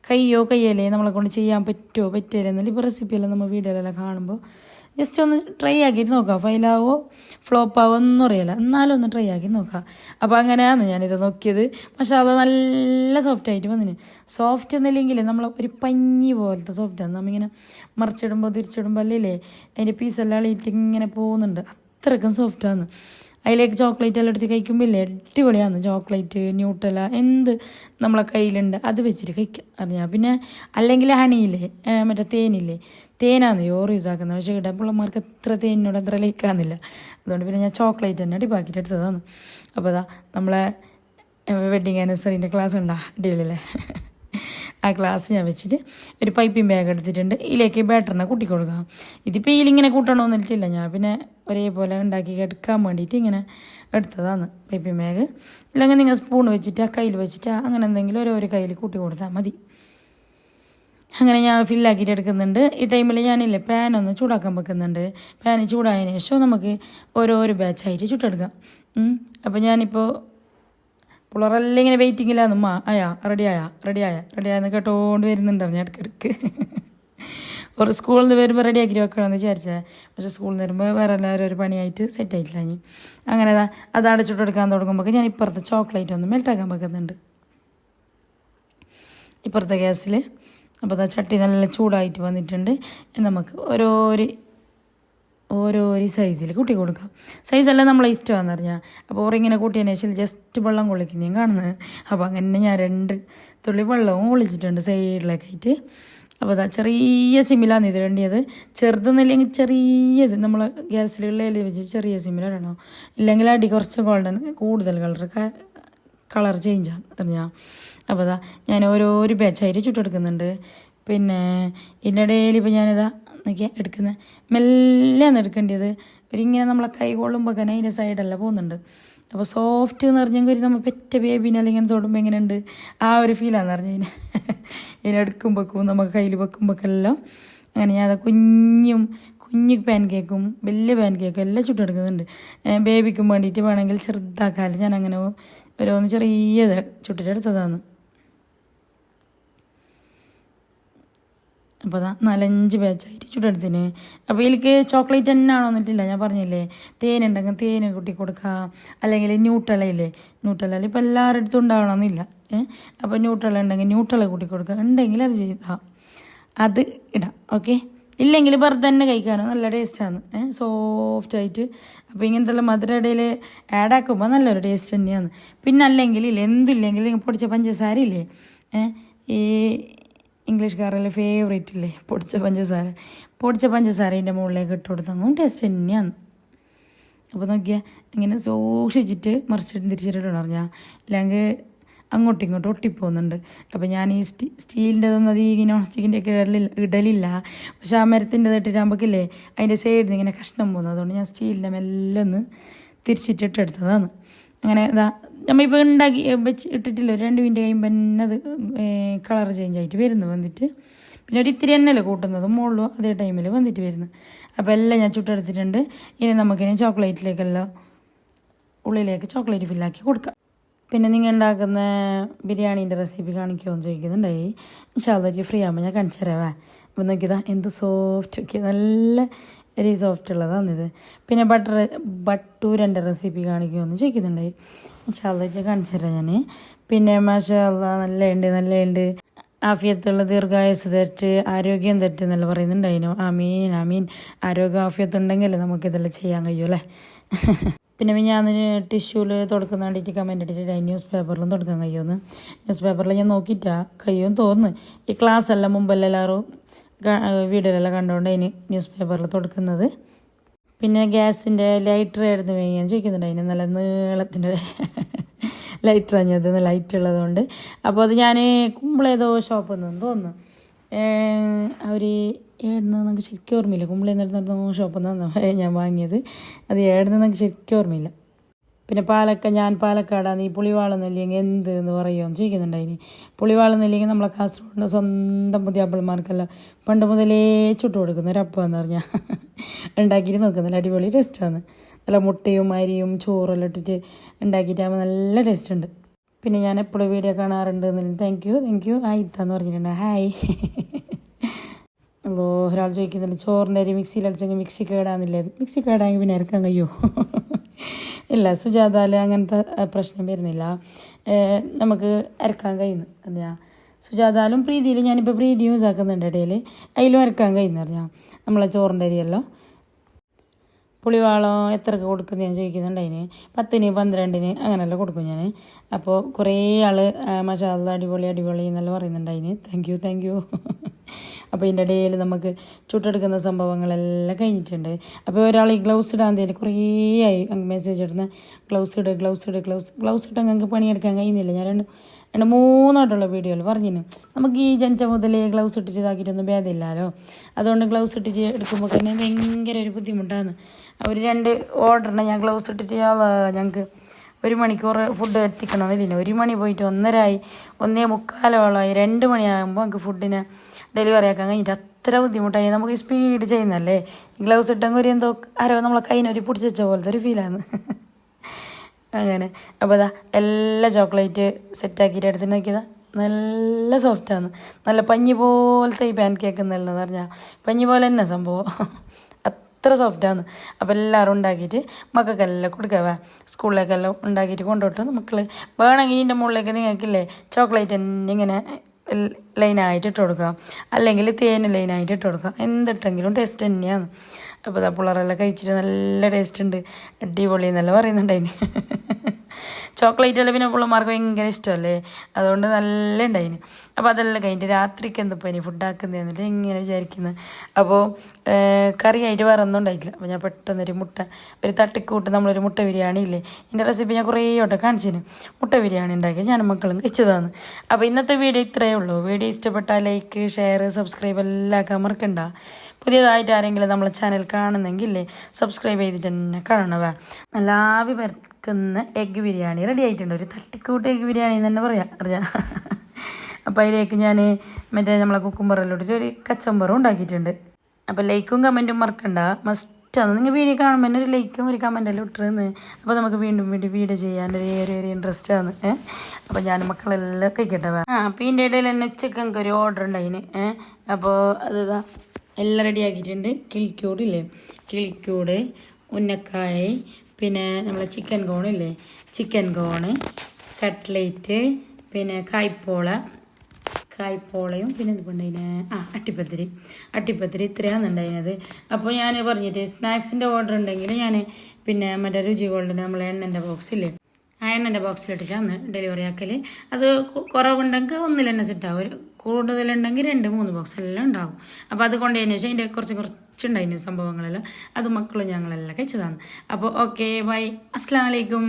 കയ്യല്ലേ നമ്മളെ കൊണ്ട് ചെയ്യാൻ പറ്റുമോ പറ്റില്ല എന്നല്ല. ഇപ്പോൾ റെസിപ്പിയെല്ലാം നമ്മൾ വീഡിയോയിലെല്ലാം കാണുമ്പോൾ ജസ്റ്റ് ഒന്ന് ട്രൈ ആക്കിയിട്ട് നോക്കാം. ഫെയിലാവോ ഫ്ലോപ്പാവോ ഒന്നും അറിയില്ല, എന്നാലും ഒന്ന് ട്രൈ ആക്കി നോക്കാം. അപ്പോൾ അങ്ങനെയാണ് ഞാനിത് നോക്കിയത്. പക്ഷേ അത് നല്ല സോഫ്റ്റായിട്ട് വന്നിന്. സോഫ്റ്റ് എന്നില്ലെങ്കിൽ നമ്മൾ ഒരു പഞ്ഞി പോലത്തെ സോഫ്റ്റാണ്. നമ്മളിങ്ങനെ മറിച്ചിടുമ്പോൾ തിരിച്ചിടുമ്പോൾ അല്ലേ അതിൻ്റെ പീസെല്ലാം അളിയിട്ട് ഇങ്ങനെ പോകുന്നുണ്ട്, അത്രയ്ക്കും സോഫ്റ്റാണ്. അതിലേക്ക് ചോക്ലേറ്റ് എല്ലാം എടുത്ത് കഴിക്കുമ്പോൾ ഇല്ലേ അടിപൊളിയാണ്. ചോക്ലേറ്റ് ന്യൂട്ടല എന്ത് നമ്മളെ കയ്യിലുണ്ട് അത് വെച്ചിട്ട് കഴിക്കാം അറിയാം. പിന്നെ അല്ലെങ്കിൽ ഹണിയില്ലേ മറ്റേ തേനില്ലേ തേനാണ് യൂസ് ആക്കുന്നത്. പക്ഷേ ഇവിടെ പിള്ളമാർക്ക് എത്ര തേനിനോട് അത്ര ലയിക്കാന്നില്ല. അതുകൊണ്ട് പിന്നെ ഞാൻ ചോക്ലേറ്റ് തന്നെ അടിപ്പാക്കിയിട്ട് എടുത്തതാണ്. അപ്പോൾ അതാ നമ്മളെ വെഡ്ഡിങ് ആനിവേഴ്സറിൻ്റെ ക്ലാസ് ഉണ്ടാ അടിപൊളിയല്ലേ. ആ ഗ്ലാസ് ഞാൻ വെച്ചിട്ട് ഒരു പൈപ്പിംഗ് ബാഗ് എടുത്തിട്ടുണ്ട്. ഇതിലേക്ക് ബാറ്ററിനെ കൂട്ടി കൊടുക്കാം. ഇതിപ്പോൾ ഇതിലിങ്ങനെ കൂട്ടണമെന്നില്ല, ഞാൻ പിന്നെ ഒരേപോലെ ഉണ്ടാക്കി എടുക്കാൻ വേണ്ടിയിട്ട് ഇങ്ങനെ എടുത്തതാണ് പൈപ്പിംഗ് ബാഗ്. ഇല്ലെങ്കിൽ നിങ്ങൾ സ്പൂൺ വെച്ചിട്ട് ആ കയ്യിൽ വെച്ചിട്ട് അങ്ങനെ എന്തെങ്കിലും ഓരോ കയ്യിൽ കൂട്ടി കൊടുത്താൽ മതി. അങ്ങനെ ഞാൻ ഫില്ലാക്കിയിട്ട് എടുക്കുന്നുണ്ട്. ഈ ടൈമിൽ ഞാനില്ലേ പാനൊന്ന് ചൂടാക്കാൻ വെക്കുന്നുണ്ട്. പാന് ചൂടായതിനു ശേഷം നമുക്ക് ഓരോ ബാച്ചായിട്ട് ചുട്ടെടുക്കാം. അപ്പോൾ ഞാനിപ്പോൾ പിള്ളേരെല്ലാം ഇങ്ങനെ വെയിറ്റിങ്ങിലാന്ന് റെഡിയായെന്ന് കേട്ടോണ്ട് വരുന്നുണ്ടായിരുന്നു ഇടയ്ക്കിടയ്ക്ക്. ഒരു സ്കൂളിൽ നിന്ന് വരുമ്പോൾ റെഡി ആക്കി വെക്കണമെന്ന് വിചാരിച്ചത്. പക്ഷേ സ്കൂളിൽ നിന്ന് വരുമ്പോൾ വേറെ എല്ലാവരും ഒരു പണിയായിട്ട് സെറ്റായിട്ടില്ല. ഇനി അങ്ങനെ അത് അടച്ചിട്ടെടുക്കാൻ തുടങ്ങുമ്പോൾ ഞാൻ ഇപ്പുറത്തെ ചോക്ലേറ്റ് ഒന്ന് മെൽട്ടാക്കാൻ വെക്കുന്നുണ്ട് ഇപ്പുറത്തെ ഗ്യാസിൽ. അപ്പോൾ അതാ ചട്ടി നല്ല ചൂടായിട്ട് വന്നിട്ടുണ്ട്. നമുക്ക് ഓരോ സൈസിൽ കൂട്ടി കൊടുക്കാം. സൈസെല്ലാം നമ്മളെ ഇഷ്ടമാണെന്ന് പറഞ്ഞാൽ. അപ്പോൾ ഓറിങ്ങനെ കൂട്ടിയതിന് ശേഷം ജസ്റ്റ് വെള്ളം കൊള്ളിക്കുന്നതും കാണുന്നത്. അപ്പോൾ അങ്ങനെ ഞാൻ 2 തുള്ളി വെള്ളവും ഒളിച്ചിട്ടുണ്ട് സൈഡിലേക്കായിട്ട്. അപ്പോൾ അതാ ചെറിയ സിമ്മിലാണ് ഇത് ഇടേണ്ടത്. ചെറുതെന്നില്ലെങ്കിൽ ചെറിയത് നമ്മൾ ഗ്യാസിലുള്ള വെച്ച് ചെറിയ സിമ്മിലിടണം. ഇല്ലെങ്കിൽ അടി കുറച്ച് കൂടുതൽ കളർ ചേഞ്ചാണ് പറഞ്ഞാൽ. അപ്പോൾ അതാ ഞാൻ ഓരോ ബാച്ചായിട്ട് ചുട്ടെടുക്കുന്നുണ്ട്. പിന്നെ ഇതിൻ്റെ ഇടയിൽ ഇപ്പോൾ ഞാനിതാ നോക്കിയാൽ എടുക്കുന്നത് മെല്ലെയാണ് എടുക്കേണ്ടത്. ഒരിങ്ങനെ നമ്മളെ കൈ കൊള്ളുമ്പോൾ തന്നെ അതിൻ്റെ സൈഡെല്ലാം പോകുന്നുണ്ട്. അപ്പോൾ സോഫ്റ്റ് എന്ന് പറഞ്ഞെങ്കിൽ നമ്മൾ പെറ്റ ബേബീനെ അല്ലെങ്കിൽ തൊടുമ്പോൾ എങ്ങനെയുണ്ട് ആ ഒരു ഫീലാന്ന് പറഞ്ഞു കഴിഞ്ഞാൽ. ഇതിനെടുക്കുമ്പോഴേക്കും നമുക്ക് കയ്യിൽ വെക്കുമ്പോഴെല്ലാം അങ്ങനെ ഞാൻ കുഞ്ഞു പാൻ കേക്കും വലിയ പാൻ കേക്കും എല്ലാം ചുട്ടെടുക്കുന്നുണ്ട്. ബേബിക്കും വേണ്ടിയിട്ട് വേണമെങ്കിൽ ചെറുതാക്കാലും ഞാൻ അങ്ങനെ ഓരോന്ന് ചെറിയത് ചുട്ടിട്ടെടുത്തതാണ്. അപ്പോൾ അതാ 4-5 ബാച്ചായിട്ട് ചുട്ടെടുത്തിന്. അപ്പോൾ ഇതിലേക്ക് ചോക്ലേറ്റ് തന്നെ ആണോ എന്നിട്ടില്ല, ഞാൻ പറഞ്ഞില്ലേ തേനുണ്ടെങ്കിൽ തേന് കൂട്ടി കൊടുക്കാം. അല്ലെങ്കിൽ ന്യൂട്ടലയില്ലേ, ന്യൂട്ടലയിൽ ഇപ്പോൾ എല്ലാവരുടെ അടുത്തും ഉണ്ടാവണമെന്നില്ല. അപ്പോൾ ന്യൂട്ടല ഉണ്ടെങ്കിൽ ന്യൂട്ടല കൂട്ടി കൊടുക്കുക, ഉണ്ടെങ്കിൽ അത് ചെയ്താൽ അത് ഇടാം. ഓക്കെ, ഇല്ലെങ്കിൽ വെറുതെ തന്നെ കഴിക്കാനോ നല്ല ടേസ്റ്റാണ്, സോഫ്റ്റായിട്ട്. അപ്പോൾ ഇങ്ങനത്തെ മധുരടയിൽ ആഡാക്കുമ്പോൾ നല്ലൊരു ടേസ്റ്റ് തന്നെയാണ്. പിന്നെ അല്ലെങ്കിൽ എന്തില്ലെങ്കിൽ പൊടിച്ച പഞ്ചസാര ഇല്ലേ, ഈ ഇംഗ്ലീഷുകാരെല്ലാം ഫേവറേറ്റ് ഇല്ലേ പൊടിച്ച പഞ്ചസാര ഇതിൻ്റെ മുകളിലേക്ക് ഇട്ട് കൊടുത്തങ്ങും ടേസ്റ്റ് തന്നെയാണ്. അപ്പോൾ നോക്കിയാൽ ഇങ്ങനെ സൂക്ഷിച്ചിട്ട് മറിച്ചിട്ട് തിരിച്ചിട്ടിടണം പറഞ്ഞാൽ, ഇല്ലെങ്കിൽ അങ്ങോട്ടും ഇങ്ങോട്ടും ഒട്ടിപ്പോകുന്നുണ്ട്. അപ്പോൾ ഞാൻ ഈ സ്റ്റീലിൻ്റെതൊന്നും അത് ഈ നോൺ സ്റ്റിക്കിൻ്റെ ഒക്കെ ഇടലില്ല. പക്ഷേ ആ മരത്തിൻ്റെ ഇട്ടിട്ടാകുമ്പോഴേക്കില്ലേ അതിൻ്റെ സൈഡിൽ നിന്ന് ഇങ്ങനെ കഷ്ണം പോകുന്നത്. അതുകൊണ്ട് ഞാൻ സ്റ്റീലിൻ്റെ മെല്ലെ ഒന്ന് തിരിച്ചിട്ടിട്ടെടുത്തതാണ്. അങ്ങനെ ഇതാ നമ്മളിപ്പോൾ ഉണ്ടാക്കി ഇട്ടിട്ടില്ല, 2 മിനിറ്റ് കഴിയുമ്പോൾ തന്നെ അത് കളർ ചേഞ്ച് ആയിട്ട് വരുന്നു വന്നിട്ട്. പിന്നെ ഇത്തിരി എണ്ണല്ലേ കൂട്ടുന്നതും മുകളിലും അതേ ടൈമിൽ വന്നിട്ട് വരുന്നു. അപ്പോൾ എല്ലാം ഞാൻ ചുട്ടെടുത്തിട്ടുണ്ട്. ഇനി നമുക്കിനി ചോക്ലേറ്റിലേക്കെല്ലാം ഉള്ളിലേക്ക് ചോക്ലേറ്റ് ഫില്ലാക്കി കൊടുക്കാം. പിന്നെ നിങ്ങൾ ഉണ്ടാക്കുന്ന ബിരിയാണീൻ്റെ റെസിപ്പി കാണിക്കുമോ എന്ന് ചോദിക്കുന്നുണ്ടായി. ഇൻഷാല്ലാ ഫ്രീ ആകുമ്പോൾ ഞാൻ കാണിച്ചു തരാവേ. അപ്പോൾ നോക്കിയതാ എന്ത് സോഫ്റ്റ് ഒക്കെ നല്ല വെരി സോഫ്റ്റ് ഉള്ളതാണിത്. പിന്നെ ബട്ടൂരൻ്റെ റെസിപ്പി കാണിക്കുമെന്ന് ചോദിക്കുന്നുണ്ടായി. ഇൻഷാല്ലാ കാണിച്ചു തരാം ഞാൻ. പിന്നെ മാഷാല്ലാ നല്ലുണ്ട് ആഫിയത്തുള്ള ദീർഘായുസ് തെറ്റ് ആരോഗ്യം തെറ്റ് എന്നെല്ലാം പറയുന്നുണ്ടായിരുന്നു. ആമീൻ. ആരോഗ്യം ആഫിയത്തുണ്ടെങ്കിൽ നമുക്കിതെല്ലാം ചെയ്യാൻ കഴിയുമല്ലേ. പിന്നെ ഞാൻ ടിഷ്യൂവിൽ തുടക്കുന്ന വേണ്ടിയിട്ട് കമൻറ്റ് ഇട്ടിട്ട് ന്യൂസ് പേപ്പറിലും തുടക്കാൻ കഴിയുമെന്ന്. ന്യൂസ് പേപ്പറിൽ ഞാൻ നോക്കിയിട്ടാ കഴിയുമെന്ന് തോന്നുന്നു. ഈ ക്ലാസ് എല്ലാം മുമ്പെല്ലാം എല്ലാവരും വീഡിയോയിലെല്ലാം കണ്ടുകൊണ്ട് അതിന് ന്യൂസ് പേപ്പറിൽ തുടക്കുന്നത്. പിന്നെ ഗ്യാസിൻ്റെ ലൈറ്റർ ആയിരുന്നു ഞാൻ ചോദിക്കുന്നുണ്ട്. അതിന് നല്ല നീളത്തിൻ്റെ ലൈറ്റർ അഞ്ഞത് ലൈറ്റ് ഉള്ളതുകൊണ്ട്. അപ്പോൾ അത് ഞാൻ കുമ്പിളേതോ ഷോപ്പിൽ നിന്ന് തോന്നുന്നു, അവർ ഏടുന്ന നമുക്ക് ശരിക്കും ഓർമ്മയില്ല. കുമ്പിളയിൽ നിന്നിരുന്ന ഷോപ്പിൽ നിന്നാണ് ഞാൻ വാങ്ങിയത്. അത് ഏടുന്ന നമുക്ക് ശരിക്കും ഓർമ്മയില്ല. പിന്നെ ഞാൻ പാലക്കാടാണ്. ഈ പുളിവാളൊന്നുമില്ലെങ്കിൽ എന്ത് എന്ന് പറയുമെന്ന് ചോദിക്കുന്നുണ്ടായിന്. പുളിവാളൊന്നുമില്ലെങ്കിൽ നമ്മളെ കാസർഗോഡ് സ്വന്തം പുതിയാപ്പിളമാർക്കെല്ലാം പണ്ട് മുതലേ ചുട്ടു കൊടുക്കുന്ന ഒരു അപ്പമെന്ന് പറഞ്ഞാൽ ഉണ്ടാക്കിയിട്ട് നോക്കുന്നില്ല. അടിപൊളി ടേസ്റ്റാണ്. നല്ല മുട്ടയും അരിയും ചോറെല്ലാം ഇട്ടിട്ട് ഉണ്ടാക്കിയിട്ടാകുമ്പോൾ നല്ല ടേസ്റ്റ് ഉണ്ട്. പിന്നെ ഞാൻ എപ്പോഴും വീഡിയോ കാണാറുണ്ട് എന്നല്ല. താങ്ക് യു ആയിത്താന്ന് പറഞ്ഞിട്ടുണ്ട്. ഹായ്. അതോ ഒരാൾ ചോദിക്കുന്നുണ്ട് ചോറിൻ്റെ അരി മിക്സിയിലടിച്ചെങ്കിൽ മിക്സി കേടാന്നില്ലേ. മിക്സി കേടായെങ്കിൽ പിന്നെ ഇറക്കാൻ കഴിയുമോ? ഇല്ല, സുജാതാൽ അങ്ങനത്തെ പ്രശ്നം വരുന്നില്ല, നമുക്ക് അരക്കാൻ കഴിയുന്നു പറഞ്ഞാൽ. സുജാതാലും പ്രീതിയിലും ഞാനിപ്പോൾ പ്രീതി യൂസ് ആക്കുന്നുണ്ട് ഇടയിൽ, അതിലും അരക്കാൻ കഴിയുന്നു പറഞ്ഞാൽ. നമ്മളെ ചോറിൻ്റെ അരിയല്ലോ. പുളിവാളം എത്രക്ക് കൊടുക്കുന്നത് ഞാൻ ചോദിക്കുന്നുണ്ട്. അതിന് 10-ന് 12-ന് അങ്ങനെയെല്ലാം കൊടുക്കും ഞാൻ. അപ്പോൾ കുറേ ആൾ മാഷാഅല്ലാ അടിപൊളി എന്നെല്ലാം പറയുന്നുണ്ട്. അതിന് താങ്ക് യു. അപ്പോൾ ഇതിൻ്റെ ഇടയിൽ നമുക്ക് ചുട്ടെടുക്കുന്ന സംഭവങ്ങളെല്ലാം കഴിഞ്ഞിട്ടുണ്ട്. അപ്പോൾ ഒരാൾ ഈ ഗ്ലൗസ് ഇടാൻ തേലും കുറേ ആയി മെസ്സേജ് ഇടുന്ന ഗ്ലൗസ് ഇട്ട് ഞങ്ങൾക്ക് പണിയെടുക്കാൻ കഴിയുന്നില്ല. ഞാൻ 2-3 വീഡിയോയിൽ പറഞ്ഞിന് നമുക്ക് ഈ ജനിച്ച മുതലേ ഗ്ലൗസ് ഇട്ടിട്ട് ഇതാക്കിയിട്ടൊന്നും ഭേദമില്ലല്ലോ. അതുകൊണ്ട് ഗ്ലൗസ് ഇട്ടിട്ട് എടുക്കുമ്പോൾ തന്നെ ഭയങ്കര ഒരു ബുദ്ധിമുട്ടാണ്. ഒരു 2 ഓർഡറിന് ഞാൻ ഗ്ലൗസ് ഇട്ടിട്ട് ഞങ്ങൾക്ക് 1 മണിക്കൂർ ഫുഡ് എത്തിക്കണമെന്നില്ല. 1 മണി പോയിട്ട് 1:30 ആയി, 1:45 2 മണിയാകുമ്പോൾ നമുക്ക് ഫുഡിനെ ഡെലിവറി ആക്കാൻ കഴിഞ്ഞിട്ട് അത്ര ബുദ്ധിമുട്ടായി. നമുക്ക് ഈ സ്പീഡ് ചെയ്യുന്നല്ലേ. ഗ്ലൗസ് ഇട്ടെങ്കിൽ ഒരു എന്തോ നമ്മളെ കൈനൊരു പിടിച്ച് വെച്ച പോലത്തെ ഒരു ഫീലാണ് അങ്ങനെ. അപ്പോൾ അതാ എല്ലാ ചോക്ലേറ്റ് സെറ്റാക്കിയിട്ട് എടുത്ത് നോക്കിയതാ നല്ല സോഫ്റ്റാണ്, നല്ല പഞ്ഞി പോലത്തെ ഈ പാൻ കേക്ക് എന്നല്ലെന്ന് പറഞ്ഞാൽ പഞ്ഞി പോലെ തന്നെ സംഭവം അത്ര സോഫ്റ്റാണ്. അപ്പോൾ എല്ലാവരും ഉണ്ടാക്കിയിട്ട് മക്കൾക്കെല്ലാം കൊടുക്കുക, സ്കൂളിലേക്കെല്ലാം ഉണ്ടാക്കിയിട്ട് കൊണ്ടുപോട്ട് മക്കൾ വേണമെങ്കിൽ ഇതിൻ്റെ മുകളിലേക്ക് നിങ്ങൾക്കില്ലേ ചോക്ലേറ്റ് തന്നെ ഇങ്ങനെ ലൈനായിട്ട് ഇട്ട് കൊടുക്കാം, അല്ലെങ്കിൽ തേന് ലൈനായിട്ട് ഇട്ട് കൊടുക്കാം, എന്തിട്ടെങ്കിലും ടേസ്റ്റ് തന്നെയാണ്. അപ്പോൾ ഇതാ പിള്ളേരെല്ലാം കഴിച്ചിട്ട് നല്ല ടേസ്റ്റ് ഉണ്ട്, അടിപൊളി എന്നല്ല പറയുന്നുണ്ട് അതിന്. ചോക്ലേറ്റ് എല്ലാം പിന്നെ പിള്ളമാർക്ക് ഭയങ്കര ഇഷ്ടമല്ലേ, അതുകൊണ്ട് നല്ല ഉണ്ടായിന്. അപ്പോൾ അതെല്ലാം കഴിഞ്ഞിട്ട് രാത്രിക്ക് എന്തിപ്പോൾ ഇനി ഫുഡ് ആക്കുന്നതെന്നിട്ട് ഇങ്ങനെ വിചാരിക്കുന്നത്. അപ്പോൾ കറിയായിട്ട് വേറെ ഒന്നും ഉണ്ടായിട്ടില്ല. അപ്പോൾ ഞാൻ പെട്ടെന്നൊരു ഒരു തട്ടിക്കൂട്ട് നമ്മളൊരു മുട്ട ബിരിയാണി ഇല്ലേ, ഇതിൻ്റെ റെസിപ്പി ഞാൻ കുറേ വട്ടം കാണിച്ചിന്. മുട്ട ബിരിയാണി ഉണ്ടാക്കി ഞാൻ മക്കളും കഴിച്ചതാണ്. അപ്പോൾ ഇന്നത്തെ വീഡിയോ ഇത്രയേ ഉള്ളൂ. വീഡിയോ ഇഷ്ടപ്പെട്ടാൽ ലൈക്ക്, ഷെയർ, സബ്സ്ക്രൈബ് എല്ലാം ആക്കാൻ മറക്കണ്ട. പുതിയതായിട്ട് ആരെങ്കിലും നമ്മളെ ചാനൽ കാണുന്നെങ്കിൽ സബ്സ്ക്രൈബ് ചെയ്തിട്ട് തന്നെ കാണണവ. നല്ല ആവി പരക്കുന്ന എഗ്ഗ് ബിരിയാണി റെഡി ആയിട്ടുണ്ട്. ഒരു തട്ടിക്കൂട്ട് എഗ്ഗ് ബിരിയാണി എന്ന് തന്നെ അറിയാം. അപ്പോൾ അതിലേക്ക് ഞാൻ മറ്റേ നമ്മളെ കുക്കുംബറെല്ലാം ഒരു കച്ചമ്പറും ഉണ്ടാക്കിയിട്ടുണ്ട്. അപ്പോൾ ലൈക്കും കമൻറ്റും മറക്കണ്ട, മസ്റ്റാണ്. നിങ്ങൾ വീഡിയോ കാണുമ്പോൾ തന്നെ ഒരു ലൈക്കും ഒരു കമൻറ്റെല്ലാം ഇട്ടിരുന്ന്. അപ്പോൾ നമുക്ക് വീണ്ടും വീഡിയോ ചെയ്യാൻ ഒരു ഇൻട്രസ്റ്റ് ആണ്. അപ്പോൾ ഞാൻ മക്കളെല്ലാം കഴിക്കട്ടെ. അപ്പോൾ ഇതിൻ്റെ ഇടയിൽ തന്നെ ഉച്ചക്ക് നമുക്ക് ഒരു ഓർഡർ ഉണ്ടായിന്. അപ്പോൾ അത് എല്ലാം റെഡി ആക്കിയിട്ടുണ്ട്. കിളിക്കൂടില്ലേ, കിളിക്കൂട്, ഉന്നക്കായ, പിന്നെ നമ്മളെ ചിക്കൻ കോണില്ലേ, ചിക്കൻ കോണ്, കട്ട്ലേറ്റ്, പിന്നെ കായ്പോളയും പിന്നെ എന്തുകൊണ്ടതിന് അട്ടിപ്പത്തിരി ഇത്രയാണ് ഉണ്ടായിരുന്നത്. അപ്പോൾ ഞാൻ പറഞ്ഞിട്ട് സ്നാക്സിൻ്റെ ഓർഡർ ഉണ്ടെങ്കിൽ ഞാൻ പിന്നെ മറ്റേ രുചി ഗോൾഡിൻ്റെ നമ്മളെ എണ്ണൻ്റെ ബോക്സില്ലേ, ആ എണ്ണൻ്റെ ബോക്സിലിട്ടിട്ടാണ് ഡെലിവറി ആക്കൽ. അത് കുറവുണ്ടെങ്കിൽ ഒന്നിൽ തന്നെ സെറ്റാവും, കൂടുതലുണ്ടെങ്കിൽ 2-3 ബോക്സ് എല്ലാം ഉണ്ടാവും. അപ്പോൾ അത് കൊണ്ടുതന്നെ വെച്ചാൽ അതിൻ്റെ കുറച്ചുണ്ടായിരുന്നു സംഭവങ്ങളെല്ലാം, അത് മക്കളും ഞങ്ങളെല്ലാം കഴിച്ചതാണ്. അപ്പോൾ ഓക്കെ, ബൈ, അസ്സലാമു അലൈക്കും.